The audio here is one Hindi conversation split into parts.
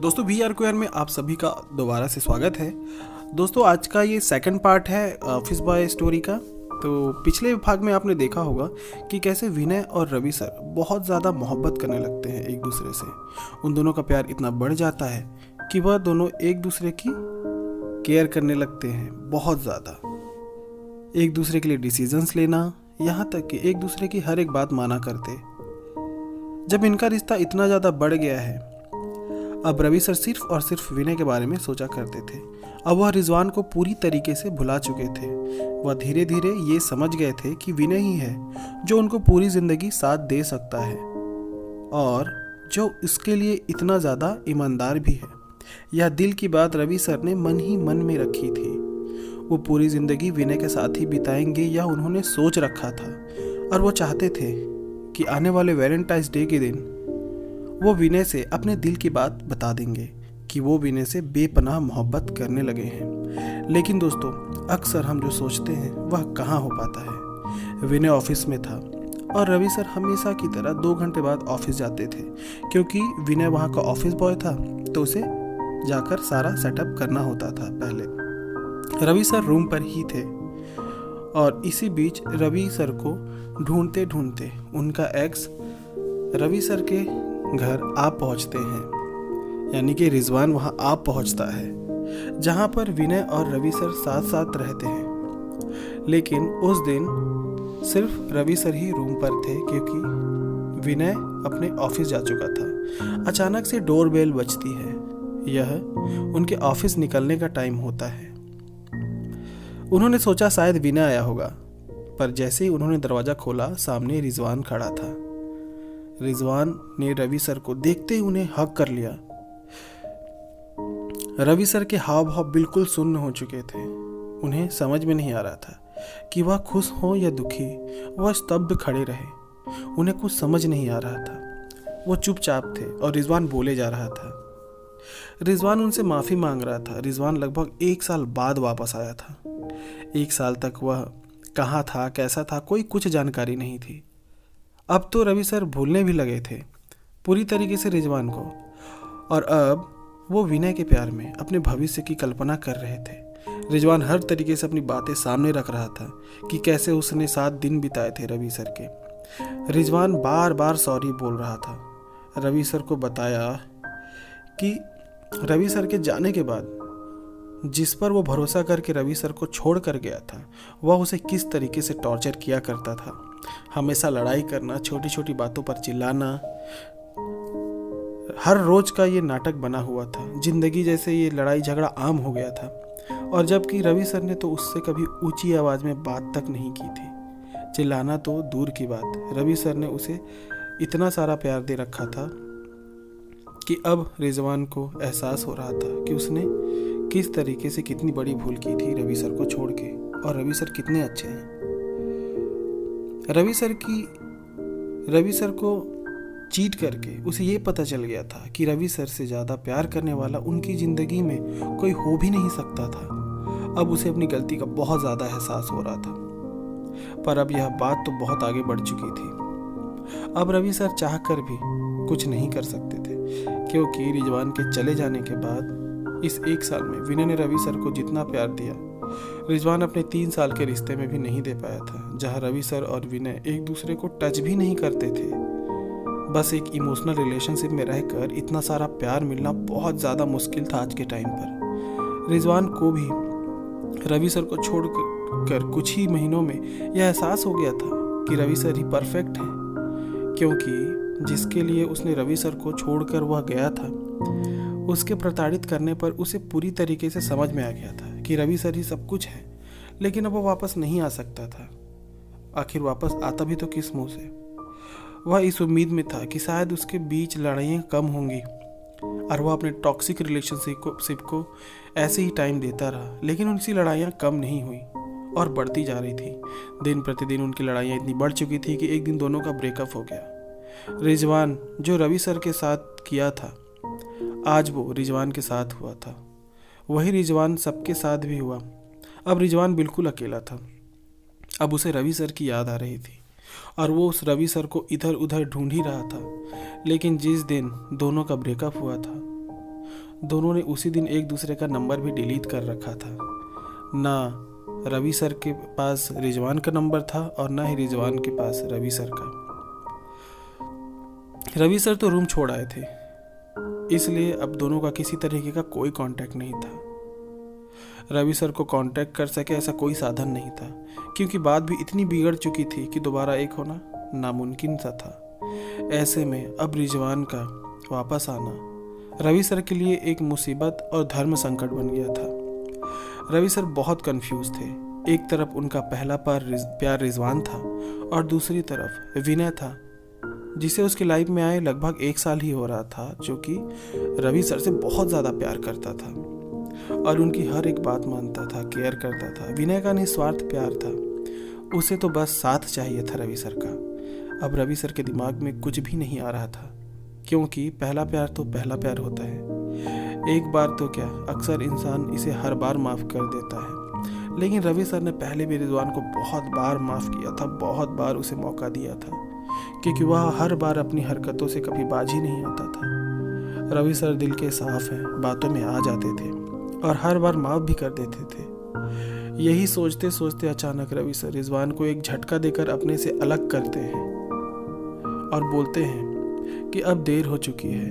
दोस्तों वी आर क्वेयर में आप सभी का दोबारा से स्वागत है। दोस्तों आज का ये सेकंड पार्ट है ऑफिस बॉय स्टोरी का। तो पिछले भाग में आपने देखा होगा कि कैसे विनय और रवि सर बहुत ज़्यादा मोहब्बत करने लगते हैं एक दूसरे से। उन दोनों का प्यार इतना बढ़ जाता है कि वह दोनों एक दूसरे की केयर करने लगते हैं बहुत ज़्यादा। एक दूसरे के लिए डिसीजंस लेना, यहाँ तक कि एक दूसरे की हर एक बात माना करते। जब इनका रिश्ता इतना ज़्यादा बढ़ गया है, अब रवि सर सिर्फ और सिर्फ विनय के बारे में सोचा करते थे। अब वह रिजवान को पूरी तरीके से भुला चुके थे। वह धीरे धीरे ये समझ गए थे कि विनय ही है जो उनको पूरी ज़िंदगी साथ दे सकता है और जो इसके लिए इतना ज़्यादा ईमानदार भी है। यह दिल की बात रवि सर ने मन ही मन में रखी थी। वो पूरी ज़िंदगी विनय के साथ ही बिताएंगे यह उन्होंने सोच रखा था और वो चाहते थे कि आने वाले वैलेंटाइंस डे के दिन वो विनय से अपने दिल की बात बता देंगे कि वो विनय से बेपनाह मोहब्बत करने लगे हैं। लेकिन दोस्तों अक्सर हम जो सोचते हैं वह कहाँ हो पाता है। विनय ऑफिस में था और रवि सर हमेशा की तरह 2 घंटे बाद ऑफिस जाते थे, क्योंकि विनय वहाँ का ऑफिस बॉय था तो उसे जाकर सारा सेटअप करना होता था। पहले रवि सर रूम पर ही थे और इसी बीच रवि सर को ढूंढते ढूंढते उनका एक्स रवि सर के घर आप पहुंचते हैं, यानी कि रिजवान वहां आप पहुंचता है जहां पर विनय और रवि सर साथ साथ रहते हैं। लेकिन उस दिन सिर्फ रवि सर ही रूम पर थे क्योंकि विनय अपने ऑफिस जा चुका था। अचानक से डोरबेल बजती है। यह उनके ऑफिस निकलने का टाइम होता है। उन्होंने सोचा शायद विनय आया होगा, पर जैसे ही उन्होंने दरवाज़ा खोला सामने रिजवान खड़ा था। रिजवान ने रवि सर को देखते ही उन्हें हक कर लिया। रवि सर के हाव भाव बिल्कुल सुन्न हो चुके थे। उन्हें समझ में नहीं आ रहा था कि वह खुश हो या दुखी। वह स्तब्ध खड़े रहे। उन्हें कुछ समझ नहीं आ रहा था। वो चुपचाप थे और रिजवान बोले जा रहा था। रिजवान उनसे माफ़ी मांग रहा था। रिजवान लगभग 1 साल बाद वापस आया था। 1 साल तक वह कहाँ था, कैसा था, कोई कुछ जानकारी नहीं थी। अब तो रवि सर भूलने भी लगे थे पूरी तरीके से रिजवान को, और अब वो विनय के प्यार में अपने भविष्य की कल्पना कर रहे थे। रिजवान हर तरीके से अपनी बातें सामने रख रहा था कि कैसे उसने 7 दिन बिताए थे रवि सर के। रिजवान बार बार सॉरी बोल रहा था। रवि सर को बताया कि रवि सर के जाने के बाद जिस पर वो भरोसा करके रवि सर को छोड़ कर गया था वह उसे किस तरीके से टॉर्चर किया करता था। हमेशा लड़ाई करना, छोटी छोटी बातों पर चिल्लाना, हर रोज का ये नाटक बना हुआ था। जिंदगी जैसे ये लड़ाई झगड़ा आम हो गया था, और जबकि रवि सर ने तो उससे कभी ऊंची आवाज में बात तक नहीं की थी। चिल्लाना तो दूर की बात, रवि सर ने उसे इतना सारा प्यार दे रखा था कि अब रिजवान को एहसास हो रहा था कि उसने किस तरीके से कितनी बड़ी भूल की थी रवि सर को छोड़ के, और रवि सर कितने अच्छे हैं। रवि सर को चीट करके उसे ये पता चल गया था कि रवि सर से ज़्यादा प्यार करने वाला उनकी ज़िंदगी में कोई हो भी नहीं सकता था। अब उसे अपनी गलती का बहुत ज़्यादा एहसास हो रहा था, पर अब यह बात तो बहुत आगे बढ़ चुकी थी। अब रवि सर चाह कर भी कुछ नहीं कर सकते थे, क्योंकि रिजवान के चले जाने के बाद इस 1 साल में विनय ने रवि सर को जितना प्यार दिया रिजवान अपने 3 साल के रिश्ते में भी नहीं दे पाया था, जहां रवि सर और विनय एक दूसरे को टच भी नहीं करते थे। बस एक इमोशनल रिलेशनशिप में रहकर इतना सारा प्यार मिलना बहुत ज़्यादा मुश्किल था आज के टाइम पर। रिजवान को भी रवि सर को छोड़कर कुछ ही महीनों में यह एहसास हो गया था कि रवि सर ही परफेक्ट हैं, क्योंकि जिसके लिए उसने रवि सर को छोड़कर वह गया था उसके प्रताड़ित करने पर उसे पूरी तरीके से समझ में आ गया था कि रवि सर ही सब कुछ है। लेकिन अब वो वापस नहीं आ सकता था। आखिर वापस आता भी तो किस मुंह से। वह इस उम्मीद में था कि शायद उसके बीच लड़ाइयाँ कम होंगी और वह अपने टॉक्सिक रिलेशनशिप को ऐसे ही टाइम देता रहा। लेकिन उनकी लड़ाइयाँ कम नहीं हुई और बढ़ती जा रही थी। दिन प्रतिदिन उनकी लड़ाइयाँ इतनी बढ़ चुकी थी कि एक दिन दोनों का ब्रेकअप हो गया। रिजवान जो रवि सर के साथ किया था आज वो रिजवान के साथ हुआ था। वही रिजवान सबके साथ भी हुआ। अब रिजवान बिल्कुल अकेला था। अब उसे रवि सर की याद आ रही थी और वो उस रवि सर को इधर उधर ढूंढ ही रहा था। लेकिन जिस दिन दोनों का ब्रेकअप हुआ था दोनों ने उसी दिन एक दूसरे का नंबर भी डिलीट कर रखा था। ना रवि सर के पास रिजवान का नंबर था और ना ही रिजवान के पास रवि सर का। रवि सर तो रूम छोड़ आए थे, इसलिए अब दोनों का किसी तरीके का कोई कांटेक्ट नहीं था। रवि सर को कांटेक्ट कर सके ऐसा कोई साधन नहीं था, क्योंकि बात भी इतनी बिगड़ चुकी थी कि दोबारा एक होना नामुमकिन सा था। ऐसे में अब रिजवान का वापस आना रवि सर के लिए एक मुसीबत और धर्म संकट बन गया था। रवि सर बहुत कंफ्यूज थे। एक तरफ उनका पहला प्यार रिजवान था और दूसरी तरफ विनय था, जिसे उसकी लाइफ में आए लगभग 1 साल ही हो रहा था, जो कि रवि सर से बहुत ज़्यादा प्यार करता था और उनकी हर एक बात मानता था, केयर करता था। विनय का निस्वार्थ प्यार था, उसे तो बस साथ चाहिए था रवि सर का। अब रवि सर के दिमाग में कुछ भी नहीं आ रहा था, क्योंकि पहला प्यार तो पहला प्यार होता है। एक बार तो क्या, अक्सर इंसान इसे हर बार माफ़ कर देता है, लेकिन रवि सर ने पहले भी रिजवान को बहुत बार माफ़ किया था, बहुत बार उसे मौका दिया था, क्योंकि वह हर बार अपनी हरकतों से कभी बाज ही नहीं आता था। रवि सर दिल के साफ हैं, बातों में आ जाते थे और हर बार माफ़ भी कर देते थे। यही सोचते सोचते अचानक रवि सर रिजवान को एक झटका देकर अपने से अलग करते हैं और बोलते हैं कि अब देर हो चुकी है,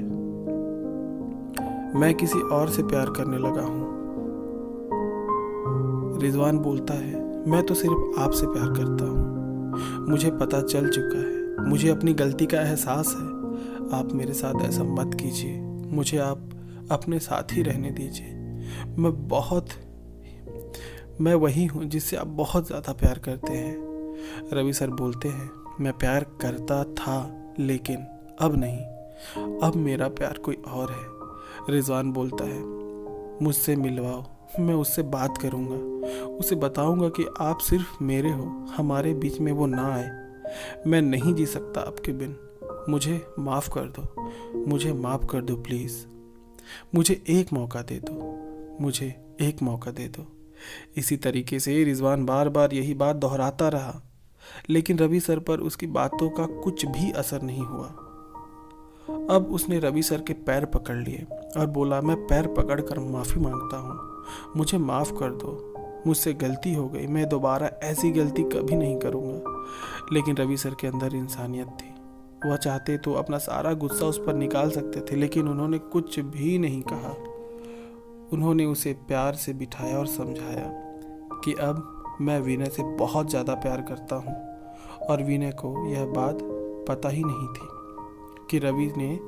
मैं किसी और से प्यार करने लगा हूँ। रिजवान बोलता है, मैं तो सिर्फ आपसे प्यार करता हूँ, मुझे पता चल चुका है, मुझे अपनी गलती का एहसास है। आप मेरे साथ ऐसा मत कीजिए, मुझे आप अपने साथ ही रहने दीजिए। मैं वही हूँ जिससे आप बहुत ज़्यादा प्यार करते हैं। रवि सर बोलते हैं, मैं प्यार करता था, लेकिन अब नहीं, अब मेरा प्यार कोई और है। रिजवान बोलता है, मुझसे मिलवाओ, मैं उससे बात करूँगा, उसे बताऊँगा कि आप सिर्फ मेरे हो, हमारे बीच में वो ना आए। मैं नहीं जी सकता आपके बिन, मुझे माफ़ कर दो, मुझे माफ़ कर दो प्लीज़, मुझे एक मौका दे दो, मुझे एक मौका दे दो। इसी तरीके से रिजवान बार बार यही बात दोहराता रहा, लेकिन रवि सर पर उसकी बातों का कुछ भी असर नहीं हुआ। अब उसने रवि सर के पैर पकड़ लिए और बोला, मैं पैर पकड़कर माफ़ी मांगता हूँ, मुझे माफ़ कर दो, मुझसे गलती हो गई, मैं दोबारा ऐसी गलती कभी नहीं करूँगा। लेकिन रवि सर के अंदर इंसानियत थी, वह चाहते तो अपना सारा गुस्सा उस पर निकाल सकते थे, लेकिन उन्होंने कुछ भी नहीं कहा। उन्होंने उसे प्यार से बिठाया और समझाया कि अब मैं विनय से बहुत ज़्यादा प्यार करता हूँ, और विनय को यह बात पता ही नहीं थी कि रवि ने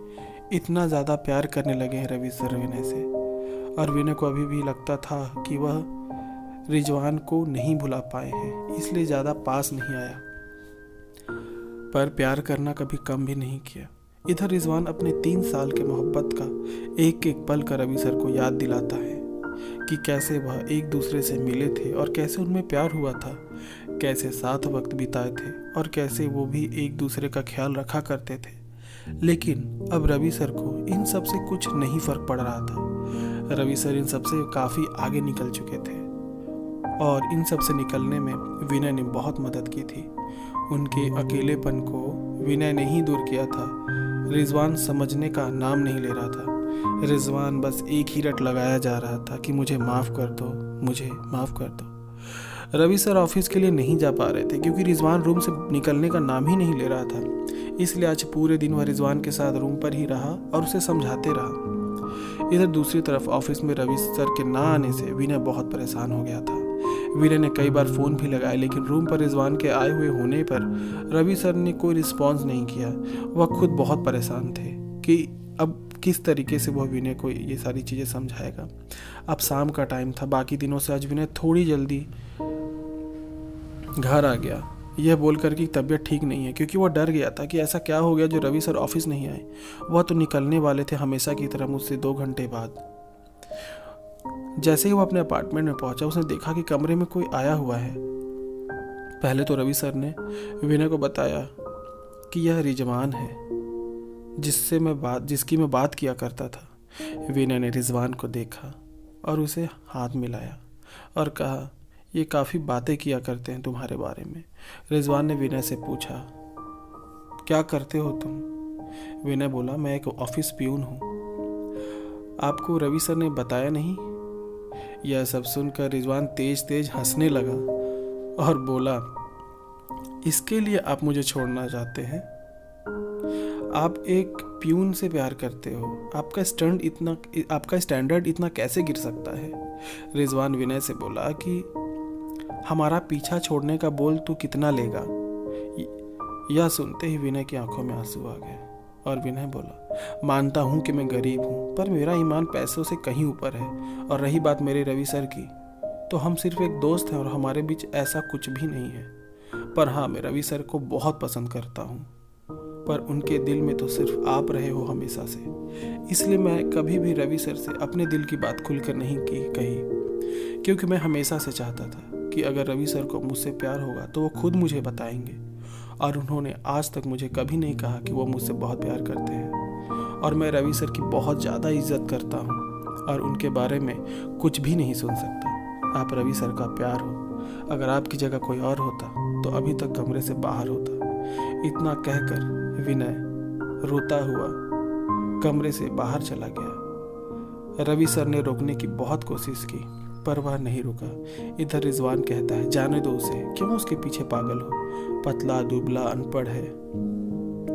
इतना ज़्यादा प्यार करने लगे हैं रवि सर विनय से। और विनय को अभी भी लगता था कि वह रिजवान को नहीं भुला पाए हैं, इसलिए ज़्यादा पास नहीं आया, पर प्यार करना कभी कम भी नहीं किया। इधर रिजवान अपने 3 साल के मोहब्बत का एक एक पल का रवि सर को याद दिलाता है कि कैसे वह एक दूसरे से मिले थे और कैसे उनमें प्यार हुआ था, कैसे साथ वक्त बिताए थे और कैसे वो भी एक दूसरे का ख्याल रखा करते थे। लेकिन अब रवि सर को इन सब से कुछ नहीं फर्क पड़ रहा था। रवि सर इन सब से काफ़ी आगे निकल चुके थे और इन सब से निकलने में विनय ने बहुत मदद की थी। उनके अकेलेपन को विनय ने ही दूर किया था। रिजवान समझने का नाम नहीं ले रहा था। रिजवान बस एक ही रट लगाया जा रहा था कि मुझे माफ़ कर दो, मुझे माफ़ कर दो। रवि सर ऑफिस के लिए नहीं जा पा रहे थे क्योंकि रिजवान रूम से निकलने का नाम ही नहीं ले रहा था। इसलिए आज पूरे दिन वह रिजवान के साथ रूम पर ही रहा और उसे समझाते रहा। इधर दूसरी तरफ ऑफिस में रवि सर के ना आने से विनय बहुत परेशान हो गया था। विनय ने कई बार फ़ोन भी लगाया, लेकिन रूम पर रिजवान के आए हुए होने पर रवि सर ने कोई रिस्पॉन्स नहीं किया। वह खुद बहुत परेशान थे कि अब किस तरीके से वह विनय को ये सारी चीज़ें समझाएगा। अब शाम का टाइम था, बाकी दिनों से आज विनय थोड़ी जल्दी घर आ गया, यह बोलकर कि तबीयत ठीक नहीं है, क्योंकि वह डर गया था कि ऐसा क्या हो गया जो रवि सर ऑफिस नहीं आए। वह तो निकलने वाले थे हमेशा की तरह मुझसे 2 घंटे बाद। जैसे ही वो अपने अपार्टमेंट में पहुंचा, उसने देखा कि कमरे में कोई आया हुआ है। पहले तो रवि सर ने विनय को बताया कि यह रिजवान है जिसकी मैं बात किया करता था। विनय ने रिजवान को देखा और उसे हाथ मिलाया और कहा, ये काफ़ी बातें किया करते हैं तुम्हारे बारे में। रिजवान ने विनय से पूछा, क्या करते हो तुम? विनय बोला, मैं एक ऑफिस पियून हूँ। आपको रवि सर ने बताया नहीं? यह सब सुनकर रिजवान तेज तेज हंसने लगा और बोला, इसके लिए आप मुझे छोड़ना चाहते हैं? आप एक प्यून से प्यार करते हो, आपका स्टैंडर्ड इतना कैसे गिर सकता है? रिजवान विनय से बोला कि हमारा पीछा छोड़ने का बोल तू कितना लेगा? यह सुनते ही विनय की आंखों में आंसू आ गए और विनय बोला, मानता हूँ कि मैं गरीब हूँ, पर मेरा ईमान पैसों से कहीं ऊपर है। और रही बात मेरे रवि सर की, तो हम सिर्फ एक दोस्त हैं और हमारे बीच ऐसा कुछ भी नहीं है। पर हाँ, मैं रवि सर को बहुत पसंद करता हूँ, पर उनके दिल में तो सिर्फ आप रहे हो हमेशा से। इसलिए मैं कभी भी रवि सर से अपने दिल की बात खुलकर नहीं कही, क्योंकि मैं हमेशा से चाहता था कि अगर रवि सर को मुझसे प्यार होगा तो वो खुद मुझे बताएंगे। और उन्होंने आज तक मुझे कभी नहीं कहा कि वो मुझसे बहुत प्यार करते हैं। और मैं रवि सर की बहुत ज़्यादा इज्जत करता हूँ और उनके बारे में कुछ भी नहीं सुन सकता। आप रवि सर का प्यार हो। अगर आपकी जगह कोई और होता तो अभी तक कमरे से बाहर होता। इतना कहकर विनय रोता हुआ कमरे से बाहर चला गया। रवि सर ने रोकने की बहुत कोशिश की, पर वह नहीं रुका। इधर रिजवान कहता है, जाने दो उसे, क्यों उसके पीछे पागल हो? पतला दुबला अनपढ़ है,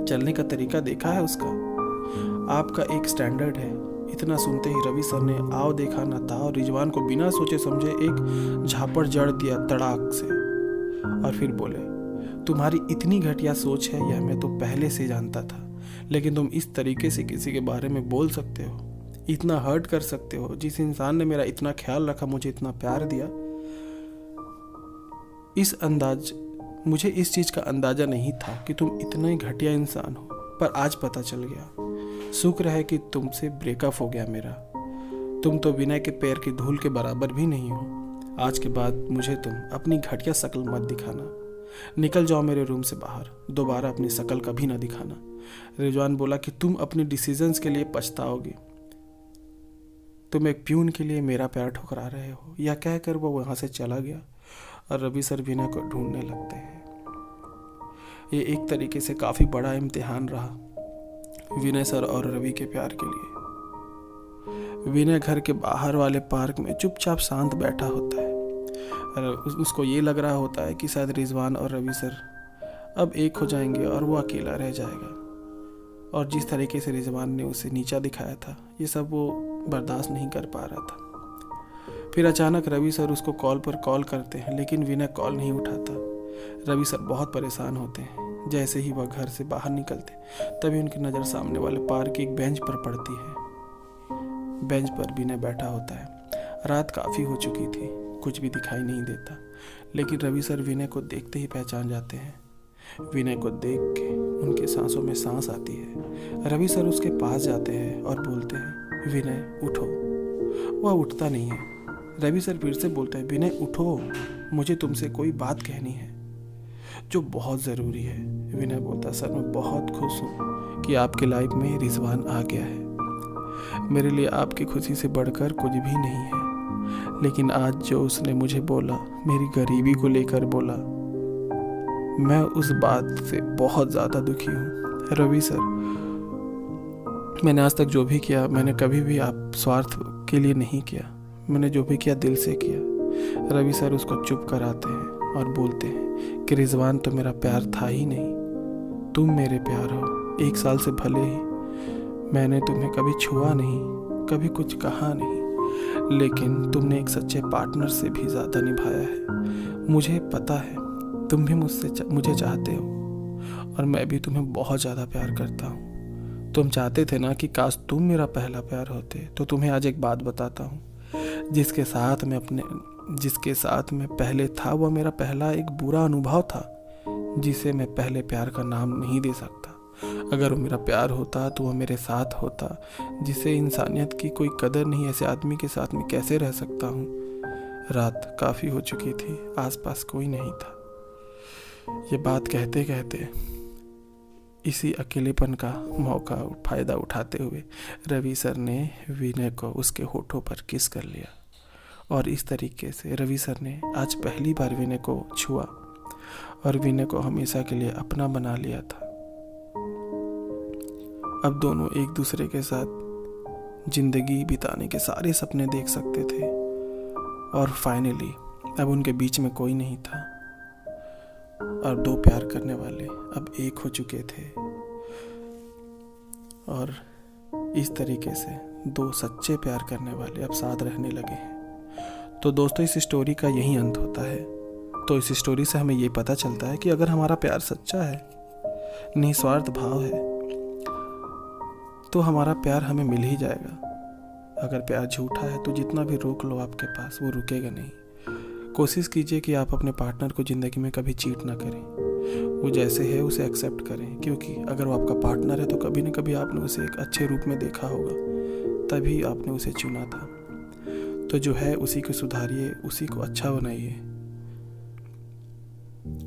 चलने का तरीका देखा है उसका? आपका एक स्टैंडर्ड है। इतना सुनते ही रवि सर ने आओ देखा न था और रिजवान को बिना सोचे समझे एक झापड़ जड़ दिया तड़ाक से। और फिर बोले, तुम्हारी इतनी घटिया सोच है यह मैं तो पहले से जानता था, लेकिन तुम इस तरीके से किसी के बारे में बोल सकते हो, इतना हर्ट कर सकते हो? जिस इंसान ने मेरा इतना ख्याल रखा, मुझे इतना प्यार दिया, मुझे इस चीज़ का अंदाज़ा नहीं था कि तुम इतना ही घटिया इंसान हो, पर आज पता चल गया। शुक्र है कि तुमसे ब्रेकअप हो गया मेरा। तुम तो विनय के पैर की धूल के बराबर भी नहीं हो। आज के बाद मुझे तुम अपनी घटिया शक्ल मत दिखाना। निकल जाओ मेरे रूम से बाहर, दोबारा अपनी शक्ल कभी ना दिखाना। रिजवान बोला कि तुम अपने डिसीजंस के लिए पछताओगे। तुम एक प्यून के लिए मेरा पैर ठुकरा रहे हो। यह कहकर वो वहाँ से चला गया और रवि सर विनय को ढूंढने लगते हैं। ये एक तरीके से काफ़ी बड़ा इम्तिहान रहा विनय सर और रवि के प्यार के लिए। विनय घर के बाहर वाले पार्क में चुपचाप शांत बैठा होता है और उसको ये लग रहा होता है कि शायद रिजवान और रवि सर अब एक हो जाएंगे और वो अकेला रह जाएगा। और जिस तरीके से रिजवान ने उसे नीचा दिखाया था, ये सब वो बर्दाश्त नहीं कर पा रहा था। फिर अचानक रवि सर उसको कॉल पर कॉल करते हैं, लेकिन विनय कॉल नहीं उठाता। रवि सर बहुत परेशान होते हैं। जैसे ही वह घर से बाहर निकलते तभी उनकी नज़र सामने वाले पार्क की एक बेंच पर पड़ती है। बेंच पर विनय बैठा होता है। रात काफ़ी हो चुकी थी, कुछ भी दिखाई नहीं देता, लेकिन रवि सर विनय को देखते ही पहचान जाते हैं। विनय को देख के उनके सांसों में सांस आती है। रवि सर उसके पास जाते हैं और बोलते हैं, विनय उठो। वह उठता नहीं है। रवि सर फिर से बोलते हैं, विनय उठो, मुझे तुमसे कोई बात कहनी है जो बहुत ज़रूरी है। विनय बोलता, सर मैं बहुत खुश हूँ कि आपके लाइफ में रिजवान आ गया है। मेरे लिए आपकी खुशी से बढ़कर कुछ भी नहीं है, लेकिन आज जो उसने मुझे बोला, मेरी गरीबी को लेकर बोला, मैं उस बात से बहुत ज़्यादा दुखी हूँ। रवि सर, मैंने आज तक जो भी किया, मैंने कभी भी आप स्वार्थ के लिए नहीं किया। मैंने जो भी किया दिल से किया। रवि सर उसको चुप कराते हैं और बोलते हैं कि रिजवान तो मेरा प्यार था ही नहीं, तुम मेरे प्यार हो। 1 साल से भले ही मैंने तुम्हें कभी छुआ नहीं, कभी कुछ कहा नहीं, लेकिन तुमने एक सच्चे पार्टनर से भी ज़्यादा निभाया है। मुझे पता है तुम भी मुझे चाहते हो और मैं भी तुम्हें बहुत ज़्यादा प्यार करता हूँ। तुम चाहते थे ना कि काश तुम मेरा पहला प्यार होते। तो तुम्हें आज एक बात बताता हूँ, जिसके साथ मैं पहले था, वह मेरा पहला एक बुरा अनुभव था, जिसे मैं पहले प्यार का नाम नहीं दे सकता। अगर वो मेरा प्यार होता तो वह मेरे साथ होता, जिसे इंसानियत की कोई कदर नहीं। ऐसे आदमी के साथ मैं कैसे रह सकता हूँ। रात काफ़ी हो चुकी थी, आसपास कोई नहीं था। ये बात कहते कहते इसी अकेलेपन का मौका फ़ायदा उठाते हुए रवि सर ने विनय को उसके होठों पर किस कर लिया। और इस तरीके से रवि सर ने आज पहली बार विनय को छुआ और विनय को हमेशा के लिए अपना बना लिया था। अब दोनों एक दूसरे के साथ ज़िंदगी बिताने के सारे सपने देख सकते थे। और फाइनली अब उनके बीच में कोई नहीं था, और दो प्यार करने वाले अब एक हो चुके थे, और इस तरीके से दो सच्चे प्यार करने वाले अब साथ रहने लगे हैं। तो दोस्तों, इस स्टोरी का यही अंत होता है। तो इस स्टोरी से हमें ये पता चलता है कि अगर हमारा प्यार सच्चा है, निस्वार्थ भाव है, तो हमारा प्यार हमें मिल ही जाएगा। अगर प्यार झूठा है तो जितना भी रोक लो आपके पास, वो रुकेगा नहीं। कोशिश कीजिए कि आप अपने पार्टनर को ज़िंदगी में कभी चीट ना करें। वो जैसे है उसे एक्सेप्ट करें, क्योंकि अगर वो आपका पार्टनर है तो कभी न कभी आपने उसे एक अच्छे रूप में देखा होगा, तभी आपने उसे चुना था। तो जो है उसी को सुधारिए, उसी को अच्छा बनाइए।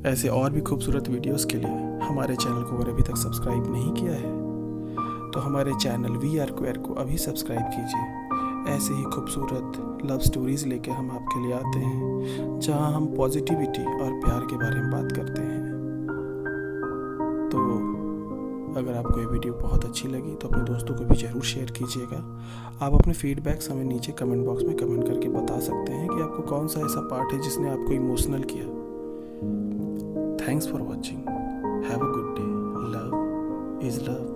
ऐसे और भी खूबसूरत वीडियोस के लिए हमारे चैनल को अगर अभी तक सब्सक्राइब नहीं किया है तो हमारे चैनल वी आर क्वेयर को अभी सब्सक्राइब कीजिए। ऐसे ही खूबसूरत लव स्टोरीज़ लेके हम आपके लिए आते हैं, जहां हम पॉजिटिविटी और प्यार के बारे में बात करते हैं। तो अगर आपको ये वीडियो बहुत अच्छी लगी तो अपने दोस्तों को भी ज़रूर शेयर कीजिएगा। आप अपने फीडबैक्स हमें नीचे कमेंट बॉक्स में कमेंट करके बता सकते हैं कि आपको कौन सा ऐसा पार्ट है जिसने आपको इमोशनल किया। Thanks for watching. Have a good day. Love is love.